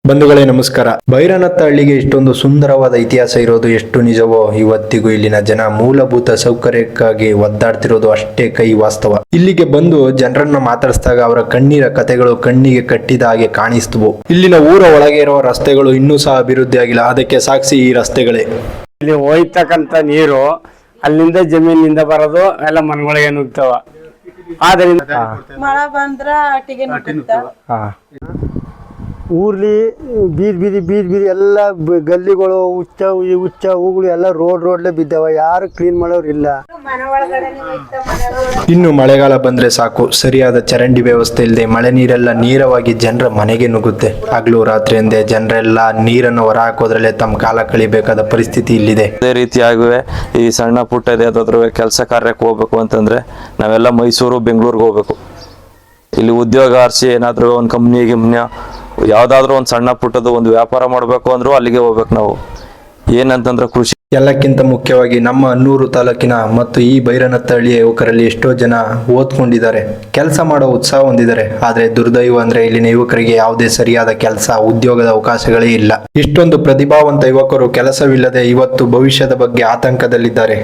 ಬಂಧುಗಳೇ ನಮಸ್ಕಾರ. ಭೈರನತ್ತಹಳ್ಳಿಗೆ ಇಷ್ಟೊಂದು ಸುಂದರವಾದ ಇತಿಹಾಸ ಇರೋದು ಎಷ್ಟು ನಿಜವೋ ಇವತ್ತಿಗೂ ಇಲ್ಲಿನ ಜನ ಮೂಲಭೂತ ಸೌಕರ್ಯಕ್ಕಾಗಿ ಒದ್ದಾಡ್ತಿರೋದು ಅಷ್ಟೇ ಕೈ ವಾಸ್ತವ. ಇಲ್ಲಿಗೆ ಬಂದು ಜನರನ್ನ ಮಾತಾಡಿಸಿದಾಗ ಅವರ ಕಣ್ಣೀರ ಕಥೆಗಳು ಕಣ್ಣಿಗೆ ಕಟ್ಟಿದ ಹಾಗೆ ಕಾಣಿಸ್ತವು. ಇಲ್ಲಿನ ಊರ ಒಳಗೆ ಇರುವ ರಸ್ತೆಗಳು ಇನ್ನೂ ಸಹ ಅಭಿವೃದ್ಧಿ ಆಗಿಲ್ಲ. ಅದಕ್ಕೆ ಸಾಕ್ಷಿ ಈ ರಸ್ತೆಗಳೇ. ಇಲ್ಲಿ ಹೋಯ್ತಕ್ಕಂಥ ನೀರು ಅಲ್ಲಿಂದ ಜಮೀನಿಂದ ಬರೋದು ಎಲ್ಲ ಮನೆಗಳಿಗೆ ನುಗ್ತಾವ. ಆದ್ರಿಂದ ಮಳೆ ಬಂದ್ರ ಅಟ್ಟಿಗೆ ಊರ್ಲಿ ಬೀದಿ ಎಲ್ಲ ಗಲ್ಲಿಗಳು ಹುಚ್ಚ ಹೂಗಳು ಎಲ್ಲ ರೋಡ್ಲೆ ಬಿದ್ದಾವ. ಯಾರು ಕ್ಲೀನ್ ಮಾಡೋರು ಇಲ್ಲ. ಇನ್ನು ಮಳೆಗಾಲ ಬಂದ್ರೆ ಸಾಕು, ಸರಿಯಾದ ಚರಂಡಿ ವ್ಯವಸ್ಥೆ ಇಲ್ಲದೆ ಮಳೆ ನೀರೆಲ್ಲ ನೇರವಾಗಿ ಜನರ ಮನೆಗೆ ನುಗ್ಗುತ್ತೆ. ಹಗಲು ರಾತ್ರಿ ಎಂದೇ ಜನರೆಲ್ಲ ನೀರನ್ನು ಹೊರ ಹಾಕೋದ್ರಲ್ಲೇ ತಮ್ಮ ಕಾಲ ಕಳಿಬೇಕಾದ ಪರಿಸ್ಥಿತಿ ಇಲ್ಲಿದೆ. ಅದೇ ರೀತಿಯಾಗಿವೆ ಈ ಸಣ್ಣ ಪುಟ್ಟ ಯಾವ್ದಾದ್ರು ಕೆಲಸ ಕಾರ್ಯಕ್ಕೆ ಹೋಗ್ಬೇಕು ಅಂತಂದ್ರೆ ನಾವೆಲ್ಲ ಮೈಸೂರು ಬೆಂಗಳೂರಿಗೆ ಹೋಗ್ಬೇಕು. ಇಲ್ಲಿ ಉದ್ಯೋಗ ಆರಿಸಿ ಏನಾದ್ರು ಒಂದು ಕಂಪ್ನಿ ಯಾವ್ದಾದ್ರು ಒಂದು ಸಣ್ಣ ಪುಟ್ಟದ ಒಂದು ವ್ಯಾಪಾರ ಮಾಡ್ಬೇಕು ಅಂದ್ರೂ ಅಲ್ಲಿಗೆ ಹೋಗ್ಬೇಕು ನಾವು. ಏನಂತಂದ್ರೆ ಕೃಷಿ. ಎಲ್ಲಕ್ಕಿಂತ ಮುಖ್ಯವಾಗಿ ನಮ್ಮ ಹನ್ನೂರು ತಾಲೂಕಿನ ಮತ್ತು ಈ ಭೈರನತ್ತಹಳ್ಳಿಯ ಯುವಕರಲ್ಲಿ ಎಷ್ಟೋ ಜನ ಓದ್ಕೊಂಡಿದ್ದಾರೆ, ಕೆಲಸ ಮಾಡೋ ಉತ್ಸಾಹ ಹೊಂದಿದ್ದಾರೆ. ಆದ್ರೆ ದುರ್ದೈವ ಅಂದ್ರೆ ಇಲ್ಲಿನ ಯುವಕರಿಗೆ ಯಾವುದೇ ಸರಿಯಾದ ಕೆಲಸ ಉದ್ಯೋಗದ ಅವಕಾಶಗಳೇ ಇಲ್ಲ. ಇಷ್ಟೊಂದು ಪ್ರತಿಭಾವಂತ ಯುವಕರು ಕೆಲಸವಿಲ್ಲದೆ ಇವತ್ತು ಭವಿಷ್ಯದ ಬಗ್ಗೆ ಆತಂಕದಲ್ಲಿದ್ದಾರೆ.